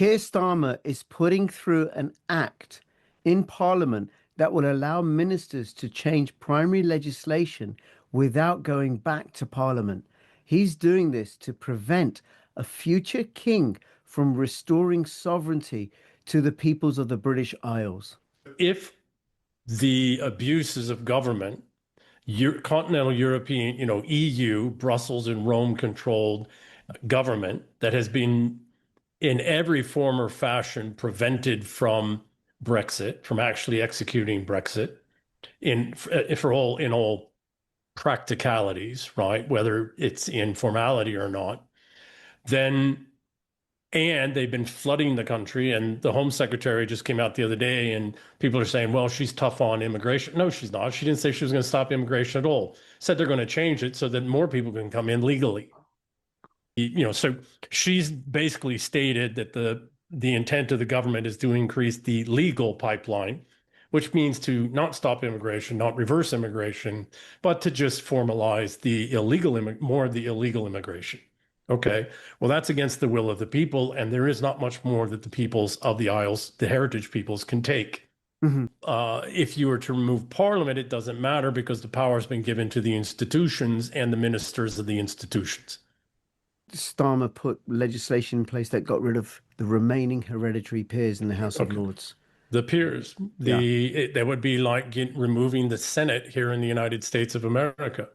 Keir Starmer is putting through an act in Parliament that will allow ministers to change primary legislation without going back to Parliament. He's doing this to prevent a future king from restoring sovereignty to the peoples of the British Isles. If the abuses of government, continental European, EU, Brussels and Rome controlled government that has been in every form or fashion prevented from Brexit, from actually executing Brexit in all practicalities, right? Whether it's in formality or not, then and they've been flooding the country. And the Home Secretary just came out the other day and people are saying, well, she's tough on immigration. No, she's not. She didn't say she was going to stop immigration at all. Said they're going to change it so that more people can come in legally. So she's basically stated that the intent of the government is to increase the legal pipeline, which means to not stop immigration, not reverse immigration, but to just formalize more of the illegal immigration. Okay, well, that's against the will of the people, and there is not much more that the peoples of the Isles, the heritage peoples, can take. Mm-hmm. If you were to remove Parliament, it doesn't matter because the power has been given to the institutions and the ministers of the institutions. Starmer put legislation in place that got rid of the remaining hereditary peers in the House of Lords. The peers, that would be like removing the Senate here in the United States of America.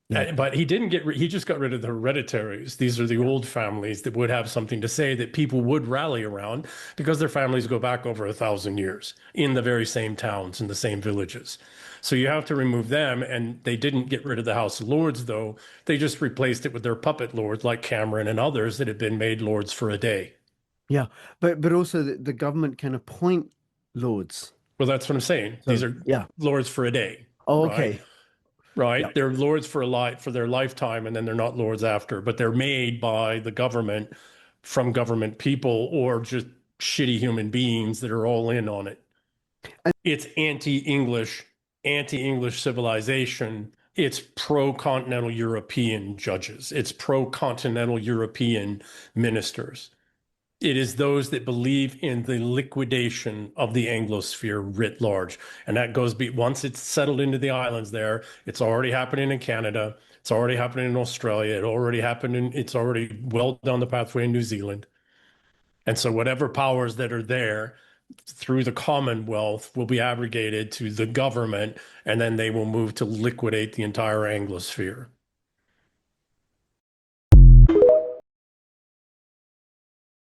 Yeah. But he just got rid of the hereditaries. These are the old families that would have something to say that people would rally around because their families go back over 1,000 years in the very same towns, in the same villages. So you have to remove them. And they didn't get rid of the House of Lords, though. They just replaced it with their puppet lords like Cameron and others that had been made lords for a day. Yeah, but also the government can appoint lords. Well, that's what I'm saying. So, these are lords for a day. Oh, okay. Right. Yep. They're lords for their lifetime, and then they're not lords after, but they're made by the government from government people or just shitty human beings that are all in on it. It's anti-English civilization. It's pro-continental European judges. It's pro-continental European ministers. It is those that believe in the liquidation of the Anglosphere writ large. And that goes once it's settled into the islands there, it's already happening in Canada. It's already happening in Australia. It's already well down the pathway in New Zealand. And so whatever powers that are there through the Commonwealth will be abrogated to the government, and then they will move to liquidate the entire Anglosphere.